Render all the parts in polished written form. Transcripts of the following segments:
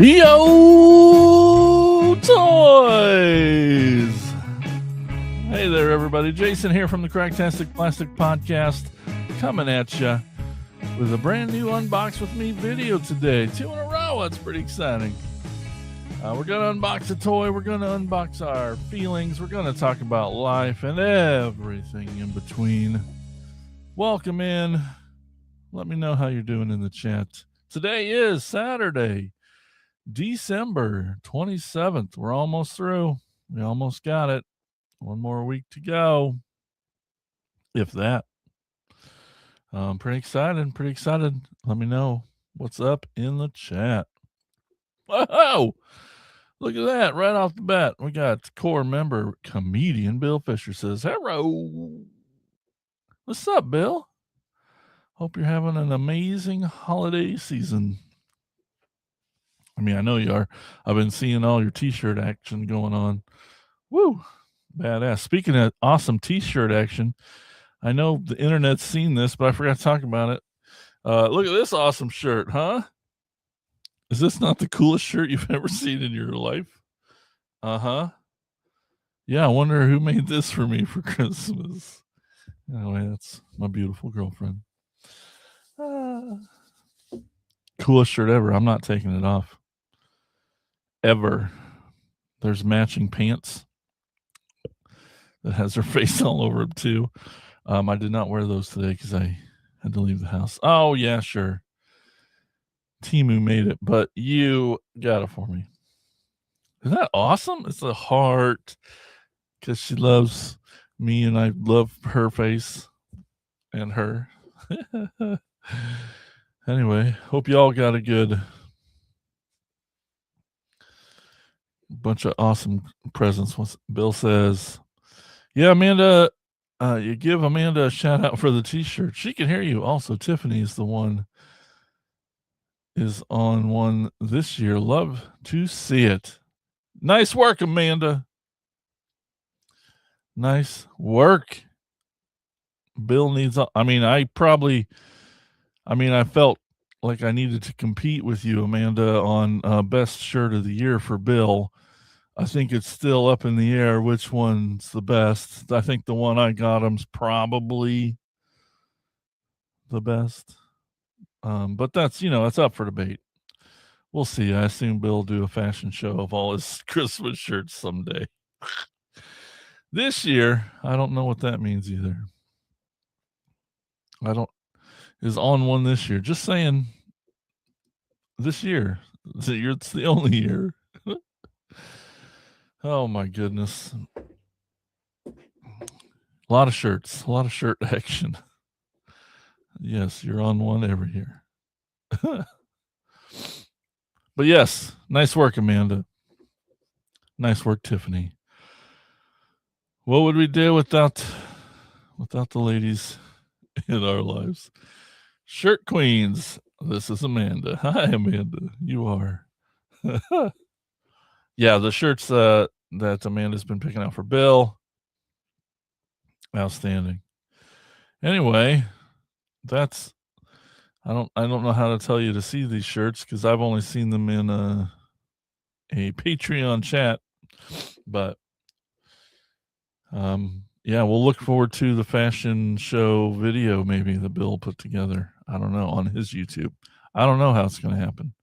Yo Toys! Hey there, everybody. Jason here from the Cracktastic Plastic Podcast, coming at you with a brand new Unbox with Me video today. 2 in a row. That's pretty exciting. We're going to unbox a toy. We're going to unbox our feelings. We're going to talk about life and everything in between. Welcome in. Let me know how you're doing in the chat. Today is Saturday, December 27th. We're almost through. We almost got it. One more week to go. If that. I'm pretty excited. Let me know what's up in the chat. Whoa! Look at that. Right off the bat, we got core member comedian Bill Fisher says, hello. What's up, Bill? Hope you're having an amazing holiday season. I mean, I know you are. I've been seeing all your t-shirt action going on. Woo! Badass. Speaking of awesome t-shirt action, I know the internet's seen this, but I forgot to talk about it. Look at this awesome shirt, huh? Is this not the coolest shirt you've ever seen in your life? Uh-huh. Yeah, I wonder who made this for me for Christmas. Anyway, that's my beautiful girlfriend. Coolest shirt ever. I'm not taking it off. Ever. There's matching pants that has her face all over them too. I did not wear those today because I had to leave the house. Oh, yeah, sure. Timu made it, but you got it for me. Isn't that awesome? It's a heart because she loves me and I love her face and her. Anyway, hope y'all got a good bunch of awesome presents. What Bill says, yeah, Amanda, you give Amanda a shout out for the t-shirt. She can hear you. Also, Tiffany is on one this year. Love to see it. Nice work, Amanda. Nice work. Bill needs, I felt like I needed to compete with you, Amanda, on best shirt of the year for Bill. I think it's still up in the air which one's the best. I think the one I got him's probably the best. But that's, it's up for debate. We'll see. I assume Bill will do a fashion show of all his Christmas shirts someday. This year, I don't know what that means either. Is on one this year. Just saying, this year. It's the only year. Oh my goodness. A lot of shirts. A lot of shirt action. Yes, you're on one every year. But yes, nice work, Amanda. Nice work, Tiffany. What would we do without the ladies in our lives? Shirt queens. This is Amanda. Hi, Amanda. You are. Yeah, the shirts that Amanda's been picking out for Bill. Outstanding. Anyway, that's I don't know how to tell you to see these shirts because I've only seen them in a Patreon chat. But yeah, we'll look forward to the fashion show video maybe that Bill put together. I don't know, on his YouTube. I don't know how it's going to happen.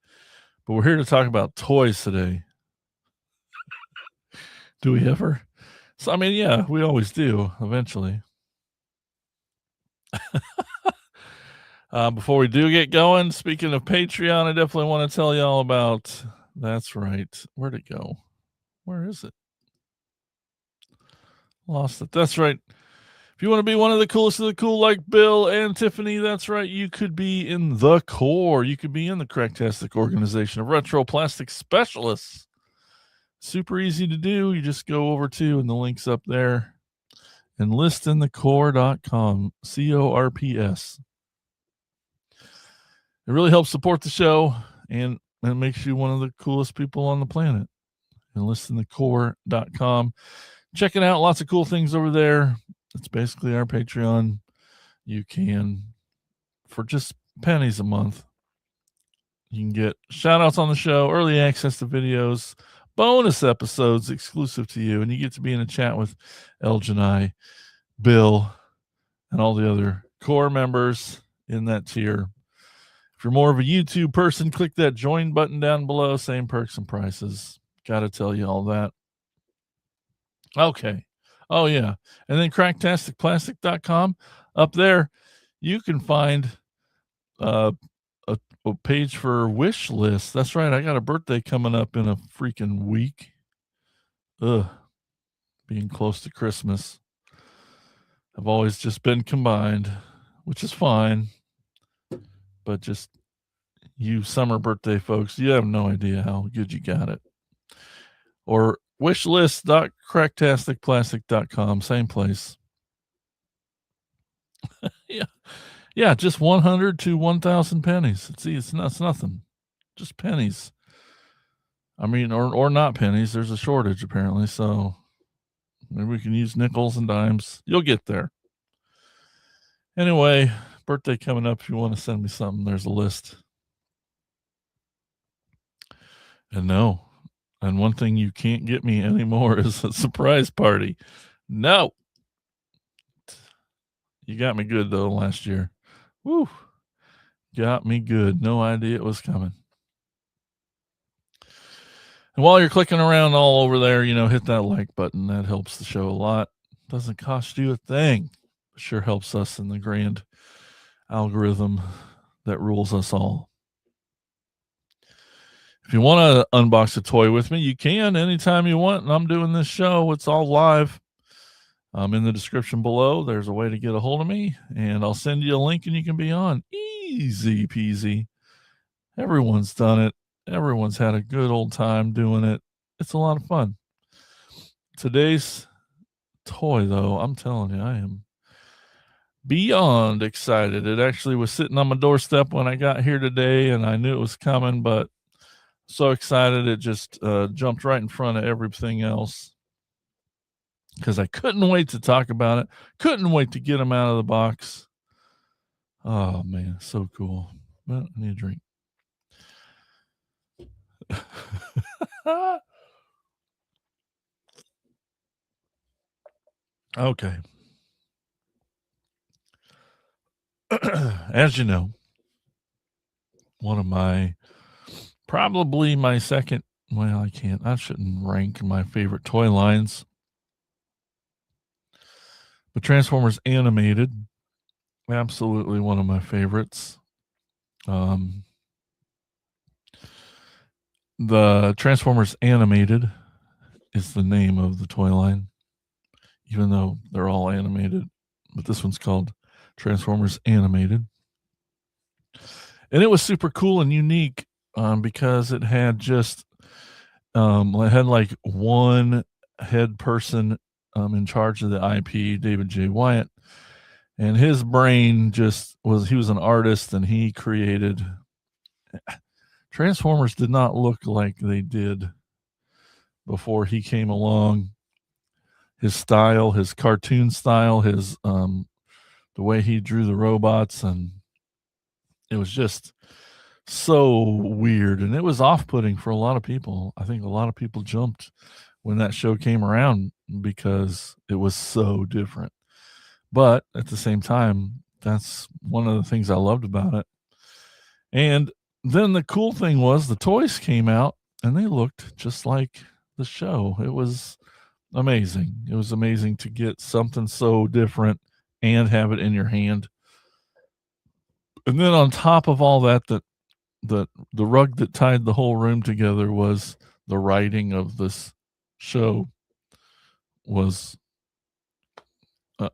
But we're here to talk about toys today. Do we ever? So, yeah, we always do eventually. Before we do get going, speaking of Patreon, I definitely want to tell you all about, that's right. Where'd it go? Where is it? Lost it. That's right. If you want to be one of the coolest of the cool like Bill and Tiffany, that's right. You could be in the core. You could be in the Cracktastic organization of retro plastic specialists. Super easy to do. You just go over to, and the link's up there, enlistinthecore.com, CORPS. It really helps support the show, and it makes you one of the coolest people on the planet. Enlistinthecore.com. Check it out. Lots of cool things over there. It's basically our Patreon. You can, for just pennies a month, You can get shout outs on the show, early access to videos, bonus episodes exclusive to you, and you get to be in a chat with Elgin, Bill, and all the other core members in that tier. If you're more of a YouTube person, click that join button down below. Same perks and prices. Got to tell you all that. Okay. Oh, yeah. And then cracktasticplastic.com. Up there, you can find a page for wish list. That's right. I got a birthday coming up in a freaking week. Being close to Christmas. I've always just been combined, which is fine. But just you summer birthday folks, you have no idea how good you got it. Or wishlist.cracktasticplastic.com, same place. Yeah, just 100 to 1,000 pennies. It's nothing, just pennies. I mean, or not pennies. There's a shortage apparently, so maybe we can use nickels and dimes. You'll get there. Anyway, birthday coming up. If you want to send me something, there's a list. And one thing you can't get me anymore is a surprise party. No. You got me good though last year. Woo. Got me good. No idea it was coming. And while you're clicking around all over there, hit that like button. That helps the show a lot. Doesn't cost you a thing. It sure helps us in the grand algorithm that rules us all. If you want to unbox a toy with me, you can anytime you want. And I'm doing this show. It's all live. In the description below, there's a way to get a hold of me, and I'll send you a link and you can be on. Easy peasy. Everyone's done it. Everyone's had a good old time doing it. It's a lot of fun. Today's toy, though, I'm telling you, I am beyond excited. It actually was sitting on my doorstep when I got here today, and I knew it was coming, but so excited it just jumped right in front of everything else. Because I couldn't wait to talk about it. Couldn't wait to get them out of the box. Oh, man, so cool. But I need a drink. Okay. As you know, probably my second, well, I shouldn't rank my favorite toy lines. But Transformers Animated, absolutely one of my favorites. The Transformers Animated is the name of the toy line, even though they're all animated. But this one's called Transformers Animated. And it was super cool and unique because it had just, it had like one head person in charge of the IP, David J. Wyatt, and his brain he was an artist, and he created Transformers did not look like they did before he came along. His style, his cartoon style, his the way he drew the robots, and it was just so weird, and it was off-putting for a lot of people. I think a lot of people jumped when that show came around because it was so different. But at the same time, that's one of the things I loved about it. And then the cool thing was the toys came out and they looked just like the show. It was amazing. It was amazing to get something so different and have it in your hand. And then on top of all that, the rug that tied the whole room together was the writing of this show was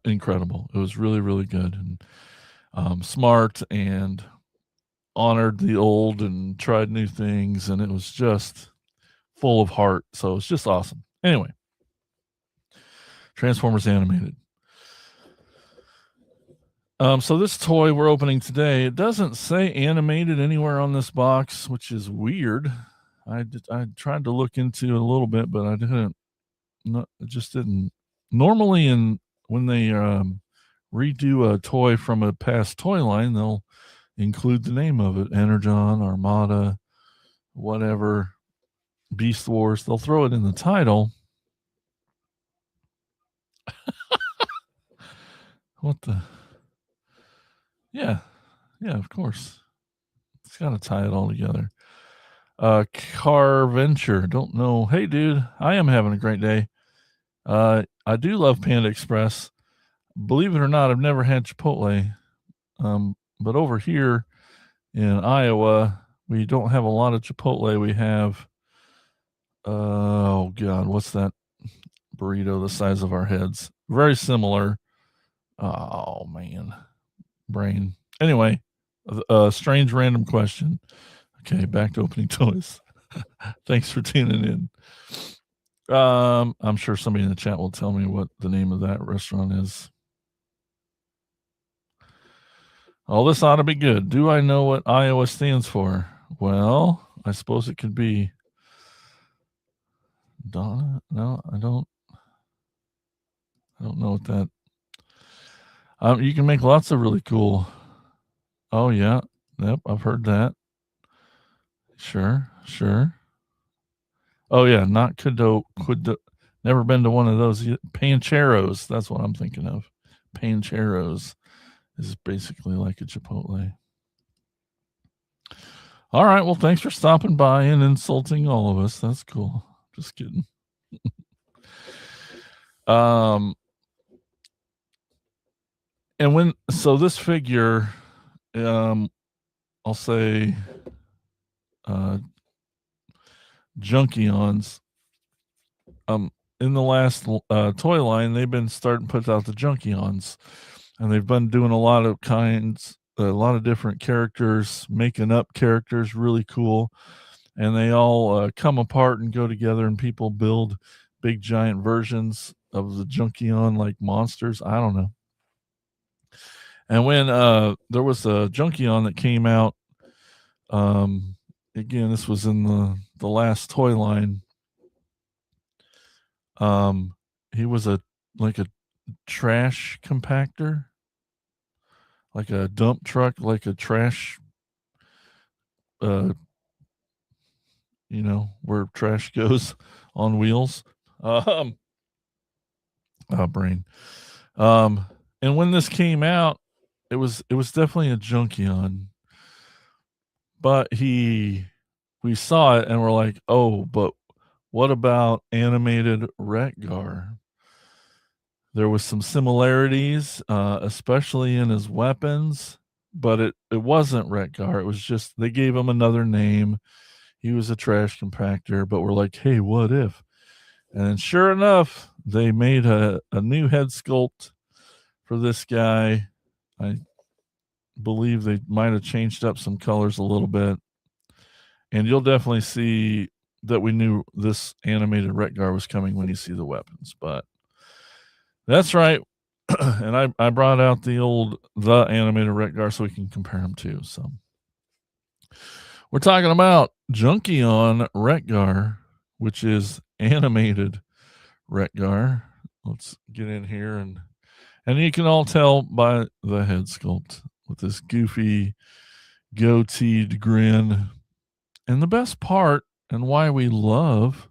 incredible. It was really, really good and smart and honored the old and tried new things. And it was just full of heart. So it's just awesome. Anyway, Transformers Animated. So this toy we're opening today, it doesn't say animated anywhere on this box, which is weird. I tried to look into it a little bit, but I didn't. No, it just didn't. Normally, when they redo a toy from a past toy line, they'll include the name of it, Energon, Armada, whatever, Beast Wars. They'll throw it in the title. What the? Yeah, of course. It's got to tie it all together. Car Venture. Don't know. Hey, dude, I am having a great day. I do love Panda Express. Believe it or not, I've never had Chipotle. But over here in Iowa, we don't have a lot of Chipotle. We have, oh God, what's that burrito the size of our heads? Very similar. Oh man, brain. Anyway, strange random question. Okay, back to opening toys. Thanks for tuning in. I'm sure somebody in the chat will tell me what the name of that restaurant is. All this ought to be good. Do I know what Iowa stands for? Well, I suppose it could be Donna. No, I don't know what that. You can make lots of really cool. Oh yeah, yep, I've heard that. Sure. Oh yeah, not Kudo. Never been to one of those. Pancheros. That's what I'm thinking of. Pancheros is basically like a Chipotle. All right. Well, thanks for stopping by and insulting all of us. That's cool. Just kidding. And this figure, I'll say, Junkion's, in the last toy line, they've been starting to put out the Junkions, and they've been doing a lot of different characters, making up characters, really cool. And they all come apart and go together, and people build big giant versions of the Junkion like monsters. I don't know. And when there was a Junkion that came out, again, this was in the last toy line. He was like a trash compactor, like a dump truck, like a trash, where trash goes on wheels. Brain. And when this came out, it was definitely a Junkion, but we saw it and we're like, oh, but what about animated Wreck-Gar? There was some similarities, especially in his weapons, but it wasn't Wreck-Gar. It was just they gave him another name. He was a trash compactor, but we're like, hey, what if? And sure enough, they made a new head sculpt for this guy. I believe they might have changed up some colors a little bit. And you'll definitely see that we knew this animated Wreck-Gar was coming when you see the weapons. But that's right. And I brought out the animated Wreck-Gar so we can compare them too. So we're talking about Junkion Wreck-Gar, which is animated Wreck-Gar. Let's get in here and you can all tell by the head sculpt with this goofy goateed grin. And the best part and why we love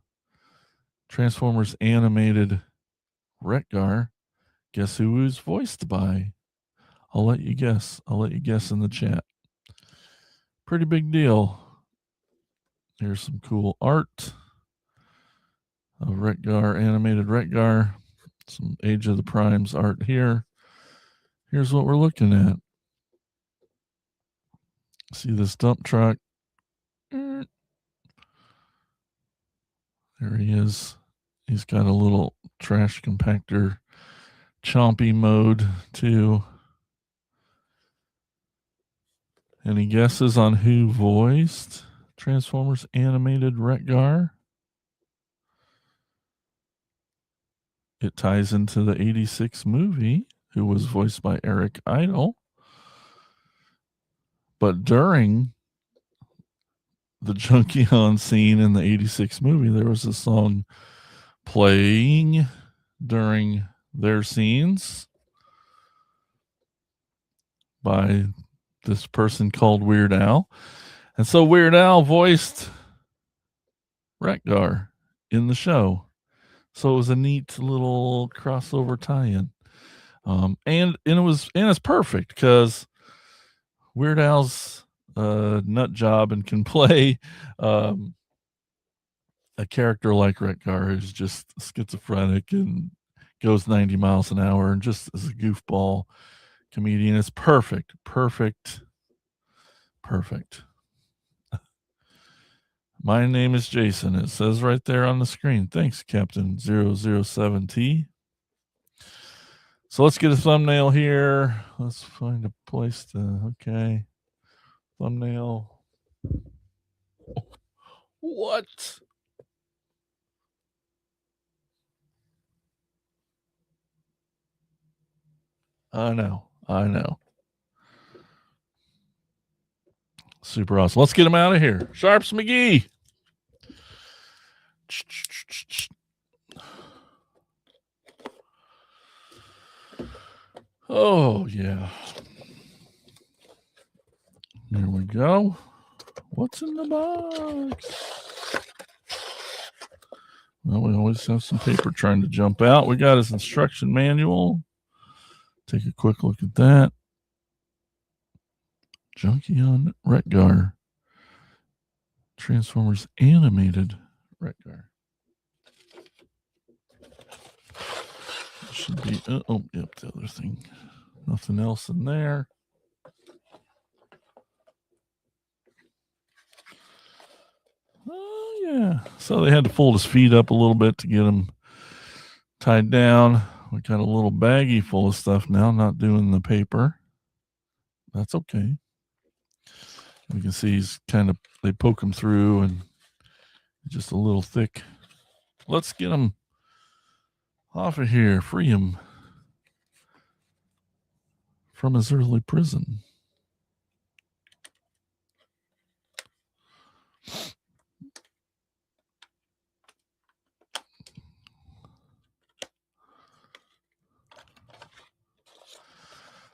Transformers animated Wreck-Gar, guess who was voiced by? I'll let you guess. I'll let you guess in the chat. Pretty big deal. Here's some cool art of Wreck-Gar, animated Wreck-Gar. Some Age of the Primes art here. Here's what we're looking at. See this dump truck? There he is. He's got a little trash compactor chompy mode too. Any guesses on who voiced Transformers animated Wreck-Gar? It ties into the 86 movie, who was voiced by Eric Idle. But during the Junkion scene in the 86 movie, there was a song playing during their scenes by this person called Weird Al. And so Weird Al voiced Wreck-Gar in the show. So it was a neat little crossover tie-in. And it's perfect because Weird Al's nut job and can play a character like Wreck-Gar who's just schizophrenic and goes 90 miles an hour and just is a goofball comedian. It's perfect. My name is Jason. It says right there on the screen. Thanks, Captain 007T. So let's get a thumbnail here. Let's find a place to, okay. Thumbnail. What? I know. Super awesome. Let's get him out of here. Sharps McGee. Oh, yeah. There we go. What's in the box? Well, we always have some paper trying to jump out. We got his instruction manual. Take a quick look at that. Junkion Wreck-Gar. Transformers animated Wreck-Gar. Should be, yep, the other thing. Nothing else in there. Oh, yeah. So they had to fold his feet up a little bit to get him tied down. We got a little baggie full of stuff now, not doing the paper. That's okay. You can see he's they poke him through and just a little thick. Let's get him off of here, free him from his early prison.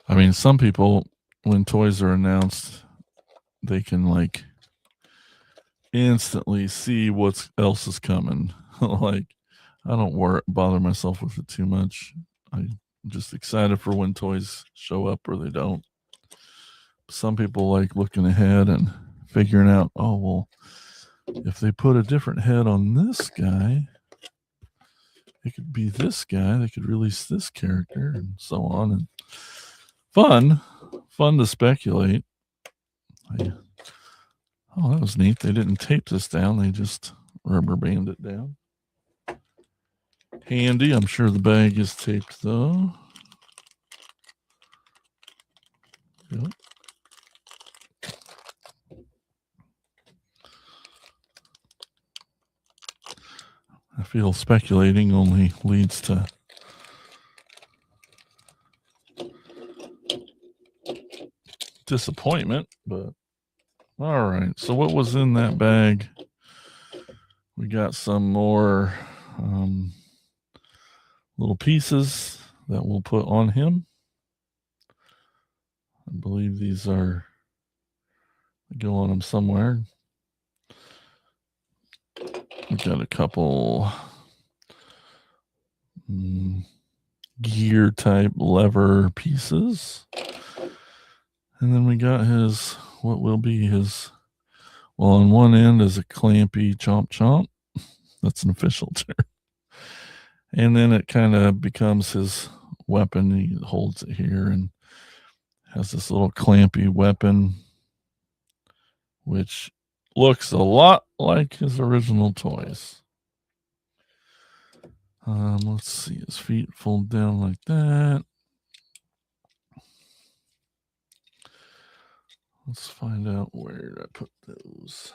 I mean, some people, when toys are announced, they can like instantly see what else is coming. Like, I don't bother myself with it too much. I'm just excited for when toys show up or they don't. Some people like looking ahead and figuring out, oh, well, if they put a different head on this guy, it could be this guy. They could release this character and so on. And fun to speculate. Oh, that was neat. They didn't tape this down. They just rubber band it down. Handy. I'm sure the bag is taped though. Yep. I feel speculating only leads to disappointment, but all right. So what was in that bag? We got some more little pieces that we'll put on him. I believe these go on him somewhere. We've got a couple gear type lever pieces. And then we got what will be his, well, on one end is a clampy chomp chomp. That's an official term. And then it kind of becomes his weapon. He holds it here and has this little clampy weapon, which looks a lot like his original toys. Let's see, his feet fold down like that. Let's find out where I put those.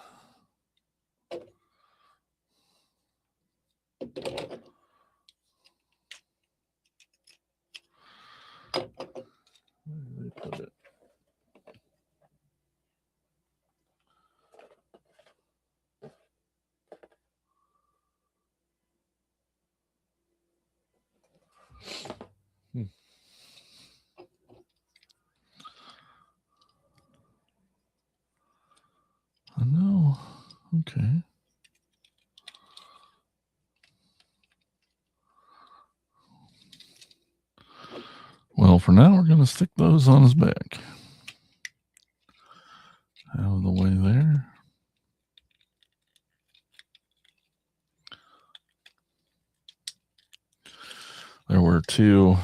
Where did they put it? Well, for now, we're going to stick those on his back. Out of the way there. There were two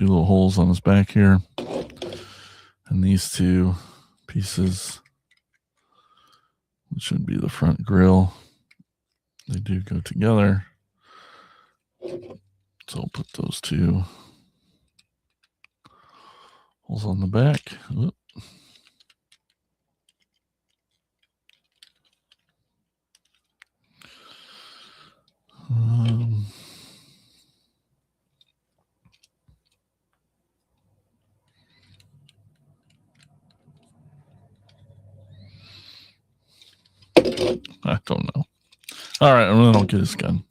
little holes on his back here. And these two pieces, which should be the front grille, they do go together. So I'll put those two holes on the back. Oop. I don't know. All right, and then I'll get his gun.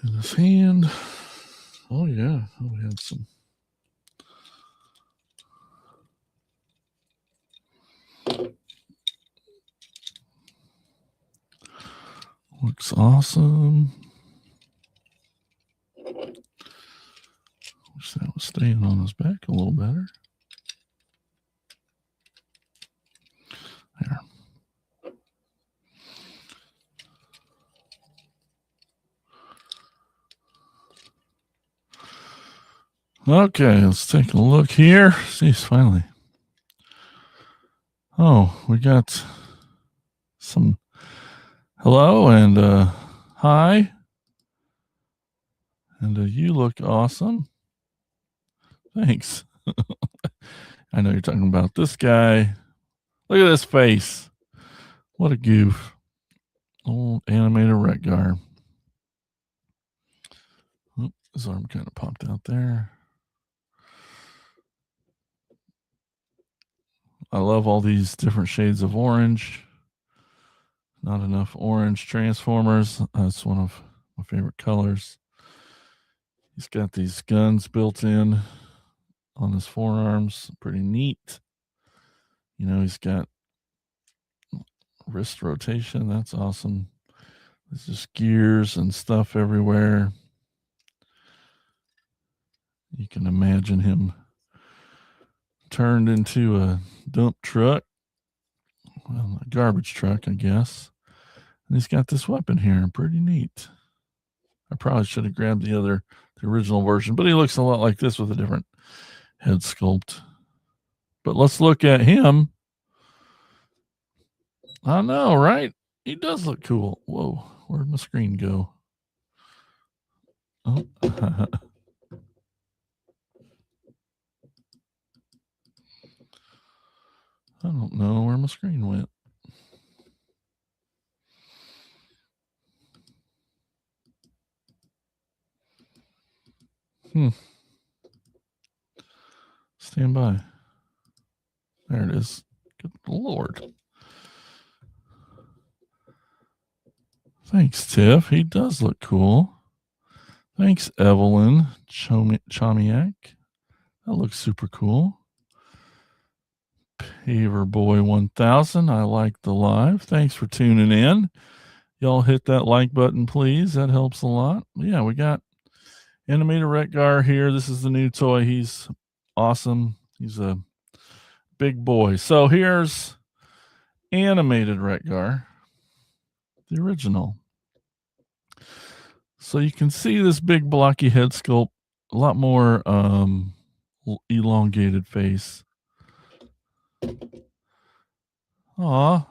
In his hand. Oh, yeah. Oh, we had some. Looks awesome. Wish that was staying on his back a little better. There. Okay, let's take a look here. Jeez, finally. Oh, we got some hello and hi. And you look awesome. Thanks. I know you're talking about this guy. Look at this face. What a goof. Old animated Wreck-Gar. Oh, his arm kind of popped out there. I love all these different shades of orange. Not enough orange Transformers. That's one of my favorite colors. He's got these guns built in on his forearms. Pretty neat. You know, he's got wrist rotation. That's awesome. There's just gears and stuff everywhere. You can imagine him turned into a dump truck. Well, a garbage truck, I guess. And he's got this weapon here. Pretty neat. I probably should have grabbed the original version, but he looks a lot like this with a different head sculpt. But let's look at him. I know, right? He does look cool. Whoa, where'd my screen go? Oh. I don't know where my screen went. Stand by. There it is. Good Lord. Thanks, Tiff. He does look cool. Thanks, Evelyn Chomiak. That looks super cool. Paver Boy 1000. I like the live. Thanks for tuning in. Y'all hit that like button, please. That helps a lot. Yeah, we got animated Wreck-Gar here. This is the new toy. He's awesome. He's a big boy. So here's animated Wreck-Gar, the original. So you can see this big blocky head sculpt, a lot more elongated face. Aw,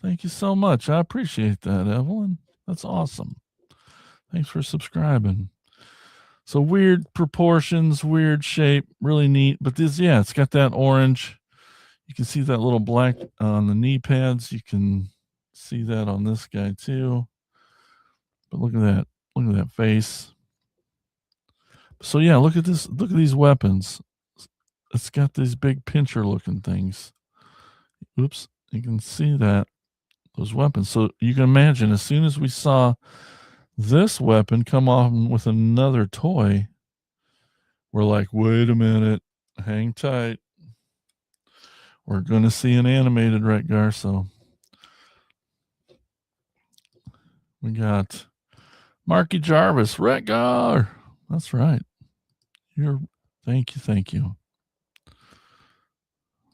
thank you so much. I appreciate that, Evelyn. That's awesome. Thanks for subscribing. So weird proportions, weird shape, really neat. But this, yeah, it's got that orange. You can see that little black on the knee pads. You can see that on this guy too. But look at that. Look at that face. So yeah, look at this. Look at these weapons. It's got these big pincher looking things. Oops, you can see that. Those weapons. So you can imagine as soon as we saw this weapon come on with another toy, we're like, wait a minute, hang tight. We're going to see an animated Wreck-Gar. So we got Marky Jarvis, Wreck-Gar. That's right. Thank you.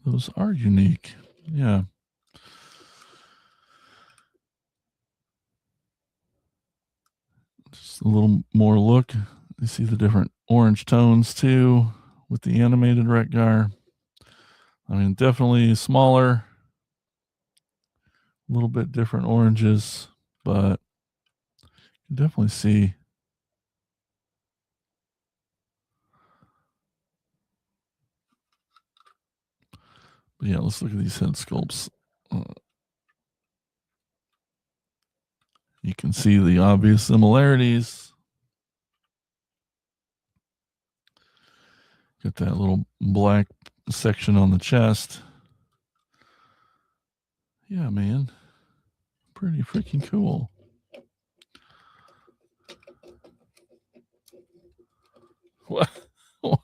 Those are unique. Yeah. Just a little more look. You see the different orange tones too with the animated Wreck-Gar. I mean, definitely smaller, a little bit different oranges, but you can definitely see. But yeah, let's look at these head sculpts. You can see the obvious similarities. Got that little black section on the chest. Yeah, man. Pretty freaking cool. What? Oh,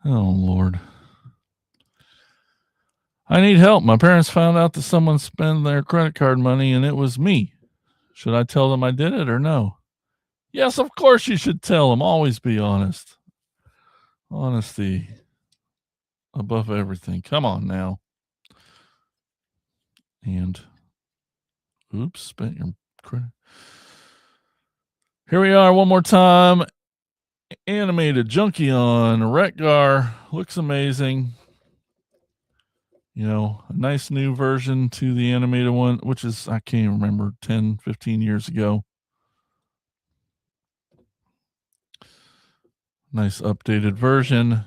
Lord. I need help. My parents found out that someone spent their credit card money and it was me. Should I tell them I did it or no? Yes, of course you should tell them. Always be honest. Honesty above everything. Come on now. And oops, spent your credit. Here we are one more time. Animated Junkion Wreck-Gar. Looks amazing. You know, a nice new version to the animated one, which is, I can't remember, 10, 15 years ago. Nice updated version.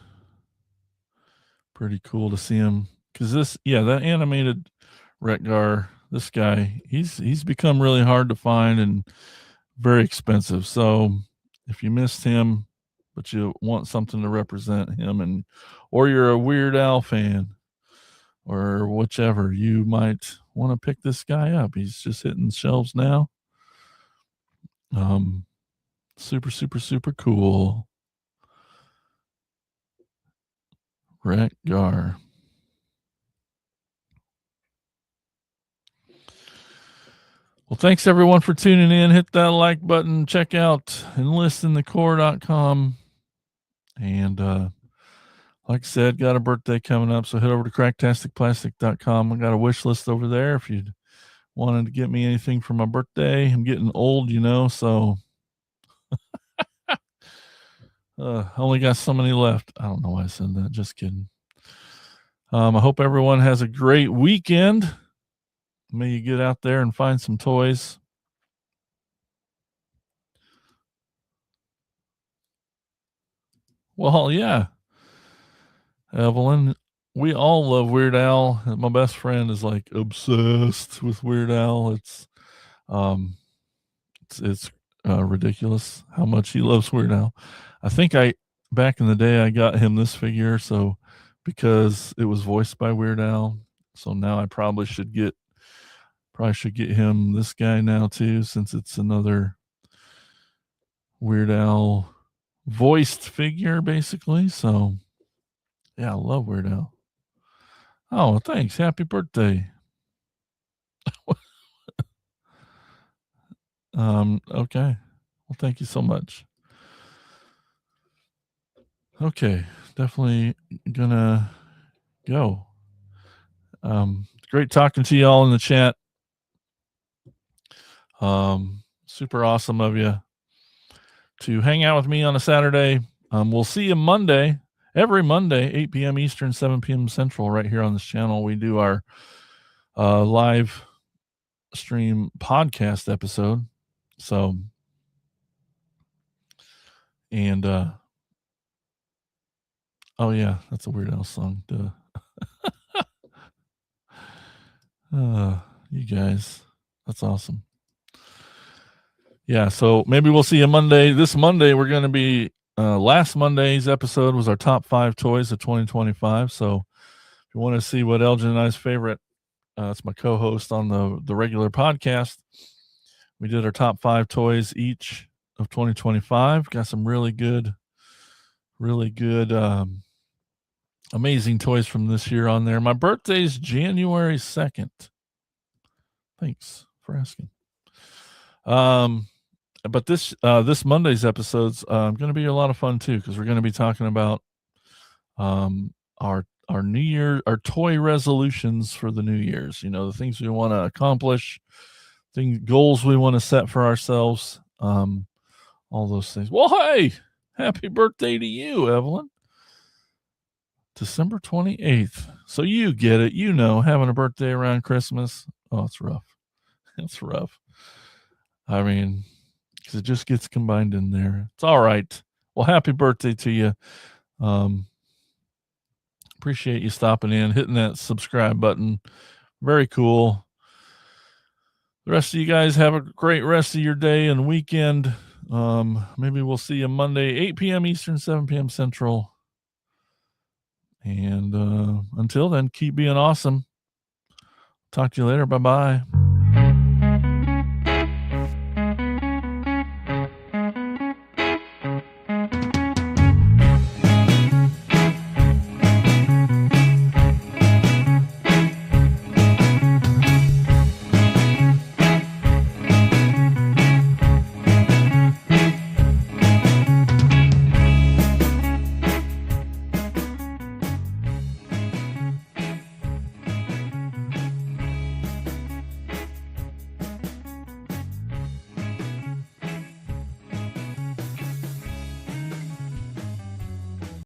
Pretty cool to see him. Because that animated Wreck-Gar, this guy, he's become really hard to find and very expensive. So if you missed him, but you want something to represent him, or you're a Weird Al fan, or whichever, you might want to pick this guy up. He's just hitting shelves now. Super, super, super cool. Wreck-Gar. Well, thanks everyone for tuning in. Hit that like button. Check out enlistinthecorps.com. And like I said, got a birthday coming up, so head over to cracktasticplastic.com. I got a wish list over there if you wanted to get me anything for my birthday. I'm getting old, so I only got so many left. I don't know why I said that. Just kidding. I hope everyone has a great weekend. May you get out there and find some toys. Well, yeah. Evelyn, we all love Weird Al. My best friend is like obsessed with Weird Al. It's ridiculous how much he loves Weird Al. I think back in the day I got him this figure, so because it was voiced by Weird Al. So now I probably should get him this guy now too, since it's another Weird Al voiced figure, basically. So yeah, I love Weird Al. Oh, thanks. Happy birthday. Okay. Well, thank you so much. Okay, definitely gonna go. Great talking to you all in the chat. Super awesome of you to hang out with me on a Saturday. We'll see you Monday, every Monday, 8 p.m. Eastern, 7 p.m. Central, right here on this channel. We do our live stream podcast episode. So, and oh yeah, that's a Weird Al song. Duh. You guys, that's awesome. Yeah, so maybe we'll see you Monday. This Monday, we're going to be, last Monday's episode was our top 5 toys of 2025. So if you want to see what Elgin and I's favorite, it's my co-host on the regular podcast. We did our top 5 toys each of 2025. Got some really good, amazing toys from this year on there. My birthday's January 2nd. Thanks for asking. But this Monday's episode's going to be a lot of fun too, because we're going to be talking about our New Year, our toy resolutions for the New Year's. The things we want to accomplish, goals we want to set for ourselves, all those things. Well, hey, happy birthday to you, Evelyn. December 28th. So you get it. Having a birthday around Christmas. Oh, it's rough. It's rough. I mean, because it just gets combined in there. It's all right. Well, happy birthday to you. Appreciate you stopping in, hitting that subscribe button. Very cool. The rest of you guys have a great rest of your day and weekend. Maybe we'll see you Monday, 8 p.m. Eastern, 7 p.m. Central. And until then, keep being awesome. Talk to you later. Bye-bye.